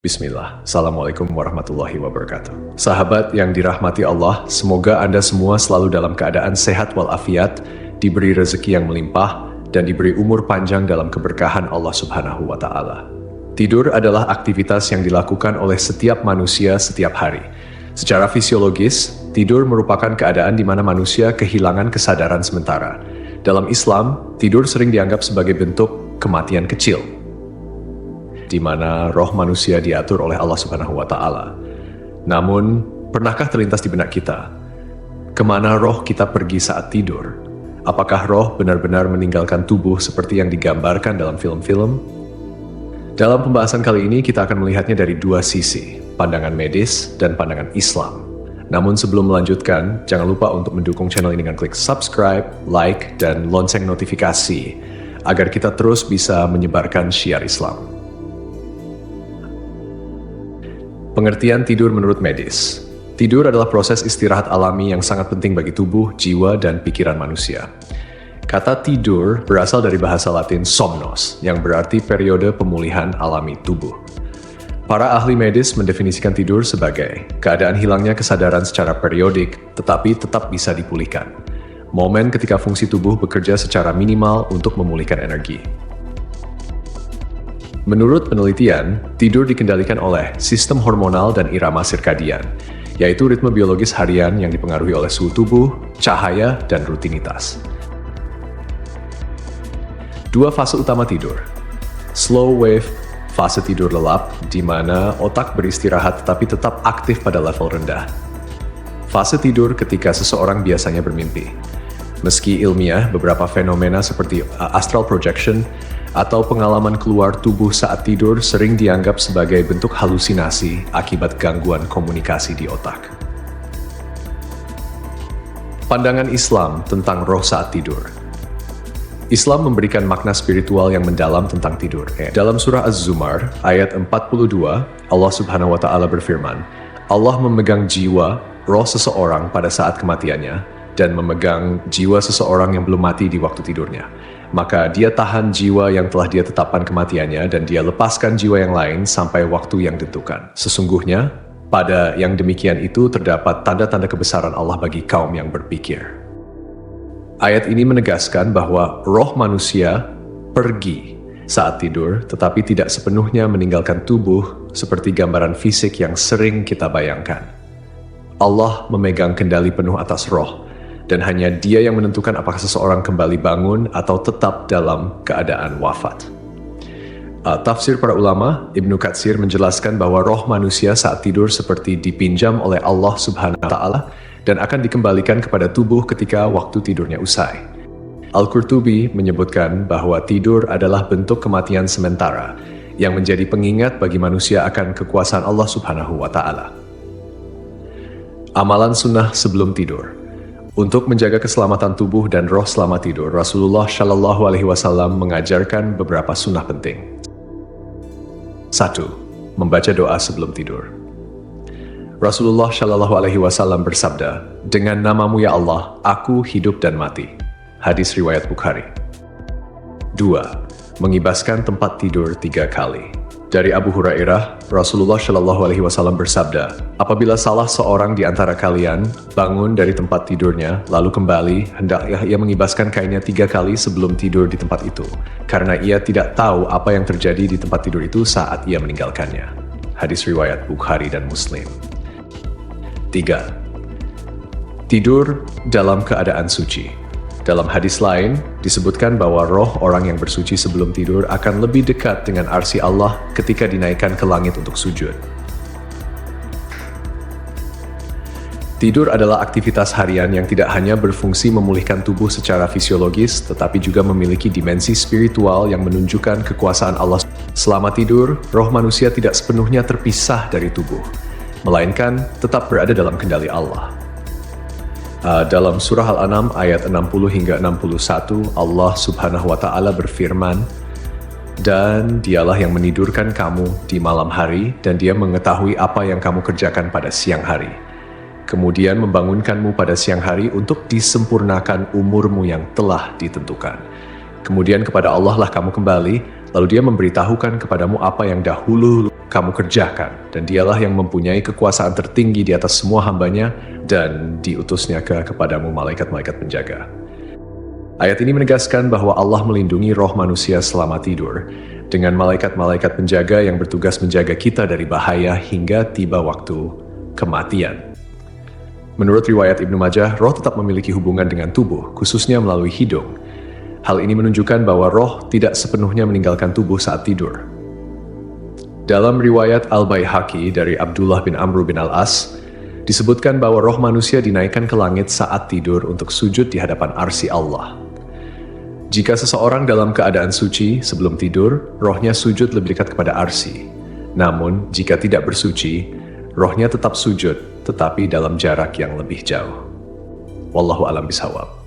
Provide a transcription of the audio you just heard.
Bismillah, Assalamualaikum warahmatullahi wabarakatuh. Sahabat yang dirahmati Allah, semoga Anda semua selalu dalam keadaan sehat walafiat, diberi rezeki yang melimpah, dan diberi umur panjang dalam keberkahan Allah Subhanahu wa Ta'ala. Tidur adalah aktivitas yang dilakukan oleh setiap manusia setiap hari. Secara fisiologis, tidur merupakan keadaan di mana manusia kehilangan kesadaran sementara. Dalam Islam, tidur sering dianggap sebagai bentuk kematian kecil, di mana roh manusia diatur oleh Allah Subhanahu wa Ta'ala. Namun, pernahkah terlintas di benak kita, kemana roh kita pergi saat tidur? Apakah roh benar-benar meninggalkan tubuh seperti yang digambarkan dalam film-film? Dalam pembahasan kali ini, kita akan melihatnya dari dua sisi, pandangan medis dan pandangan Islam. Namun sebelum melanjutkan, jangan lupa untuk mendukung channel ini dengan klik subscribe, like, dan lonceng notifikasi, agar kita terus bisa menyebarkan syiar Islam. Pengertian tidur menurut medis. Tidur adalah proses istirahat alami yang sangat penting bagi tubuh, jiwa, dan pikiran manusia. Kata tidur berasal dari bahasa Latin somnos, yang berarti periode pemulihan alami tubuh. Para ahli medis mendefinisikan tidur sebagai keadaan hilangnya kesadaran secara periodik, tetapi tetap bisa dipulihkan. Momen ketika fungsi tubuh bekerja secara minimal untuk memulihkan energi. Menurut penelitian, tidur dikendalikan oleh sistem hormonal dan irama sirkadian, yaitu ritme biologis harian yang dipengaruhi oleh suhu tubuh, cahaya, dan rutinitas. Dua fase utama tidur. Slow wave, fase tidur lelap, di mana otak beristirahat tetapi tetap aktif pada level rendah. Fase tidur ketika seseorang biasanya bermimpi. Meski ilmiah, beberapa fenomena seperti astral projection atau pengalaman keluar tubuh saat tidur sering dianggap sebagai bentuk halusinasi akibat gangguan komunikasi di otak. Pandangan Islam tentang roh saat tidur. Islam memberikan makna spiritual yang mendalam tentang tidur. Dalam surah Az-Zumar, ayat 42, Allah Subhanahu wa Ta'ala berfirman, Allah memegang jiwa, roh seseorang pada saat kematiannya, dan memegang jiwa seseorang yang belum mati di waktu tidurnya. Maka dia tahan jiwa yang telah dia tetapkan kematiannya dan dia lepaskan jiwa yang lain sampai waktu yang ditentukan. Sesungguhnya, pada yang demikian itu terdapat tanda-tanda kebesaran Allah bagi kaum yang berpikir. Ayat ini menegaskan bahwa roh manusia pergi saat tidur, tetapi tidak sepenuhnya meninggalkan tubuh seperti gambaran fisik yang sering kita bayangkan. Allah memegang kendali penuh atas roh, dan hanya Dia yang menentukan apakah seseorang kembali bangun atau tetap dalam keadaan wafat. Tafsir para ulama, Ibnu Katsir menjelaskan bahwa roh manusia saat tidur seperti dipinjam oleh Allah Subhanahu wa Ta'ala dan akan dikembalikan kepada tubuh ketika waktu tidurnya usai. Al-Qurtubi menyebutkan bahwa tidur adalah bentuk kematian sementara yang menjadi pengingat bagi manusia akan kekuasaan Allah Subhanahu wa Ta'ala. Amalan sunnah sebelum tidur. Untuk menjaga keselamatan tubuh dan roh selama tidur, Rasulullah Shallallahu Alaihi Wasallam mengajarkan beberapa sunnah penting. 1. Membaca doa sebelum tidur. Rasulullah Shallallahu Alaihi Wasallam bersabda, dengan namamu ya Allah, aku hidup dan mati. Hadis riwayat Bukhari. 2. Mengibaskan tempat tidur 3 kali. Dari Abu Hurairah, Rasulullah Shallallahu Alaihi Wasallam bersabda, apabila salah seorang di antara kalian bangun dari tempat tidurnya, lalu kembali, hendaklah ia mengibaskan kainnya 3 kali sebelum tidur di tempat itu, karena ia tidak tahu apa yang terjadi di tempat tidur itu saat ia meninggalkannya. Hadis riwayat Bukhari dan Muslim. 3. Tidur dalam keadaan suci. Dalam hadis lain, disebutkan bahwa roh orang yang bersuci sebelum tidur akan lebih dekat dengan arsy Allah ketika dinaikkan ke langit untuk sujud. Tidur adalah aktivitas harian yang tidak hanya berfungsi memulihkan tubuh secara fisiologis, tetapi juga memiliki dimensi spiritual yang menunjukkan kekuasaan Allah. Selama tidur, roh manusia tidak sepenuhnya terpisah dari tubuh, melainkan tetap berada dalam kendali Allah. Dalam surah Al-An'am ayat 60 hingga 61, Allah Subhanahu wa Ta'ala berfirman, dan dialah yang menidurkan kamu di malam hari, dan dia mengetahui apa yang kamu kerjakan pada siang hari. Kemudian membangunkanmu pada siang hari untuk disempurnakan umurmu yang telah ditentukan. Kemudian kepada Allah lah kamu kembali, lalu dia memberitahukan kepadamu apa yang dahulu kamu kerjakan, dan dialah yang mempunyai kekuasaan tertinggi di atas semua hambanya, dan diutusnya kepadamu malaikat-malaikat penjaga. Ayat ini menegaskan bahwa Allah melindungi roh manusia selama tidur, dengan malaikat-malaikat penjaga yang bertugas menjaga kita dari bahaya hingga tiba waktu kematian. Menurut riwayat Ibnu Majah, roh tetap memiliki hubungan dengan tubuh, khususnya melalui hidung. Hal ini menunjukkan bahwa roh tidak sepenuhnya meninggalkan tubuh saat tidur. Dalam riwayat Al-Baihaqi dari Abdullah bin Amr bin Al-As, disebutkan bahwa roh manusia dinaikkan ke langit saat tidur untuk sujud di hadapan arsy Allah. Jika seseorang dalam keadaan suci sebelum tidur, rohnya sujud lebih dekat kepada arsy. Namun, jika tidak bersuci, rohnya tetap sujud, tetapi dalam jarak yang lebih jauh. Wallahu a'lam bishawab.